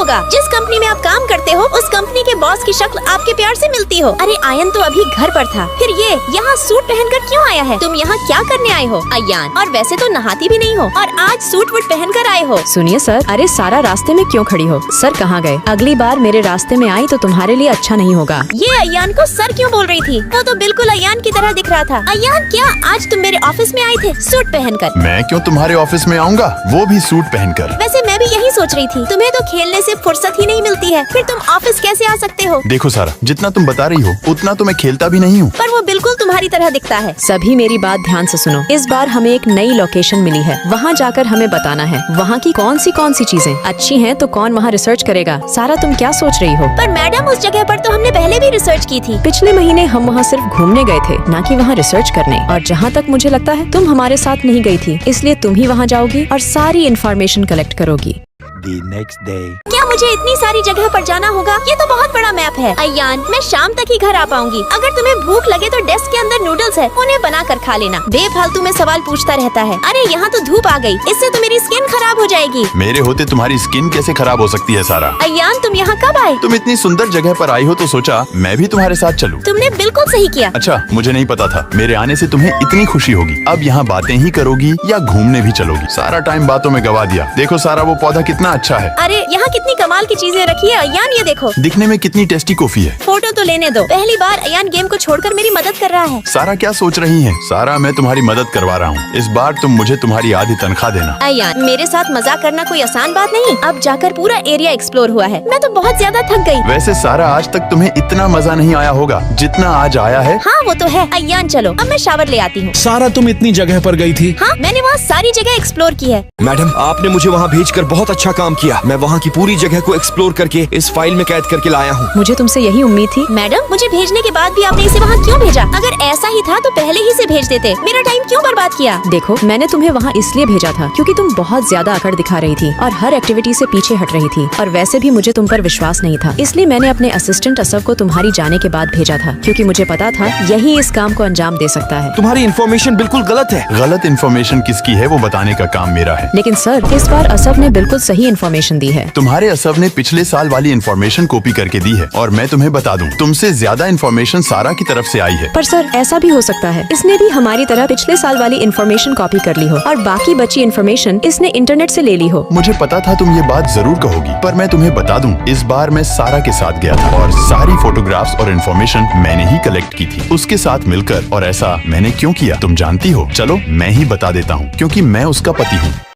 होगा। जिस कंपनी में आप काम करते हो उस कंपनी के बॉस की शक्ल आपके प्यार से मिलती हो। अरे आयन तो अभी घर पर था, फिर ये यहाँ सूट पहनकर क्यों आया है? तुम यहाँ क्या करने आए हो अयान? और वैसे तो नहाती भी नहीं हो और आज सूट वूट पहन कर आए हो। सुनिए सर, अरे सारा रास्ते में क्यों खड़ी हो? सर कहाँ गए? अगली बार मेरे रास्ते में आई तो तुम्हारे लिए अच्छा नहीं होगा। ये अयान को सर क्यों बोल रही थी? वो तो बिल्कुल अयान की तरह दिख रहा था। अयान क्या आज तुम मेरे ऑफिस में आए थे सूट पहनकर? मैं क्यों तुम्हारे ऑफिस में आऊँगा, वो भी सूट पहनकर? वैसे मैं भी यही सोच रही थी, तुम्हें तो खेलने से फुर्सत ही नहीं मिलती है, फिर तुम ऑफिस कैसे आ सकते हो? देखो सारा, जितना तुम बता रही हो उतना तो मैं खेलता भी नहीं हूँ। पर वो बिल्कुल तुम्हारी तरह दिखता है। सभी मेरी बात ध्यान से सुनो। इस बार हमें एक नई लोकेशन मिली है, वहाँ जाकर हमें बताना है वहाँ की कौन सी चीजें अच्छी हैं, तो कौन वहाँ रिसर्च करेगा। सारा तुम क्या सोच रही हो? पर मैडम उस जगह पर तो हमने पहले भी रिसर्च की थी। पिछले महीने हम वहाँ सिर्फ घूमने गए थे, ना कि वहाँ रिसर्च करने। और जहाँ तक मुझे लगता है तुम हमारे साथ नहीं गई थी, इसलिए तुम ही वहाँ जाओगी और सारी इन्फॉर्मेशन कलेक्ट करोगी। The next day. क्या मुझे इतनी सारी जगह पर जाना होगा? ये तो बहुत बड़ा मैप है। अयान, मैं शाम तक ही घर आ पाऊंगी। अगर तुम्हें भूख लगे तो डेस्क के अंदर नूडल्स है, उन्हें बना कर खा लेना। बेफालतू में सवाल पूछता रहता है। अरे यहाँ तो धूप आ गई, इससे तो मेरी स्किन खराब हो जाएगी। मेरे होते तुम्हारी स्किन कैसे खराब हो सकती है सारा? अयान, तुम यहाँ कब आए? तुम इतनी सुंदर जगह पर आई हो तो सोचा मैं भी तुम्हारे साथ चलूं। तुमने बिल्कुल सही किया। अच्छा, मुझे नहीं पता था मेरे आने से तुम्हें इतनी खुशी होगी। अब यहाँ बातें ही करोगी या घूमने भी चलोगी? सारा टाइम बातों में गवा दिया। देखो सारा, वो पौधा कितना अच्छा है। अरे यहाँ कितनी कमाल की चीजें रखी है अयान, ये देखो। दिखने में कितनी टेस्टी कॉफी है। फोटो तो लेने दो। पहली बार अयान गेम को छोड़कर मेरी मदद कर रहा है। सारा क्या सोच रही है? सारा, मैं तुम्हारी मदद करवा रहा हूँ। इस बार तुम मुझे तुम्हारी आधी तनख्वाह देना। अयान, मेरे साथ मजाक करना कोई आसान बात नहीं। अब जाकर पूरा एरिया एक्सप्लोर हुआ है, मैं तो बहुत ज्यादा थक गई। वैसे सारा, आज तक तुम्हें इतना मजा नहीं आया होगा जितना आज आया है। हाँ वो तो है। अयान चलो, अब मैं शावर ले आती हूँ। सारा, तुम इतनी जगह पर गई थी? हाँ, मैंने वहाँ सारी जगह एक्सप्लोर की है। मैडम, आपने मुझे वहाँ भेजकर बहुत अच्छा काम किया। मैं वहाँ की पूरी जगह को एक्सप्लोर करके इस फाइल में कैद करके लाया हूँ। मुझे तुमसे यही उम्मीद थी। मैडम, मुझे भेजने के बाद भी आपने इसे वहाँ क्यों भेजा? अगर ऐसा ही था तो पहले ही से भेज देते। मेरा टाइम क्यों बर्बाद किया? देखो, मैंने तुम्हें वहाँ इसलिए भेजा था क्योंकि तुम बहुत ज्यादा अकड़ दिखा रही थी और हर एक्टिविटी से पीछे हट रही थी। और वैसे भी मुझे तुम पर विश्वास नहीं था, इसलिए मैंने अपने असिस्टेंट असफ को तुम्हारी जाने के बाद भेजा था, क्योंकि मुझे पता था यही इस काम को अंजाम दे सकता है। तुम्हारी इन्फॉर्मेशन बिल्कुल गलत है। गलत इन्फॉर्मेशन किसकी है वो बताने का काम मेरा है। लेकिन सर, इस बार असफ ने बिल्कुल सही इन्फॉर्मेशन दी है। तुम्हारे असफ ने पिछले साल वाली इन्फॉर्मेशन कॉपी करके दी है। और मैं तुम्हें बता दूं, तुमसे ज्यादा इन्फॉर्मेशन सारा की तरफ से आई है। पर सर, ऐसा भी हो सकता है इसने भी हमारी तरह पिछले साल वाली इन्फॉर्मेशन कॉपी कर ली हो और बाकी बची इन्फॉर्मेशन इसने इंटरनेट से ले ली हो। मुझे पता था तुम ये बात जरूर कहोगी, पर मैं तुम्हें बता दूं, इस बार मैं सारा के साथ गया था और सारी फोटोग्राफ्स और इन्फॉर्मेशन मैंने ही कलेक्ट की थी उसके साथ मिलकर। और ऐसा मैंने क्यों किया तुम जानती हो? चलो मैं ही बता देता हूँ, क्योंकि मैं उसका पति हूँ।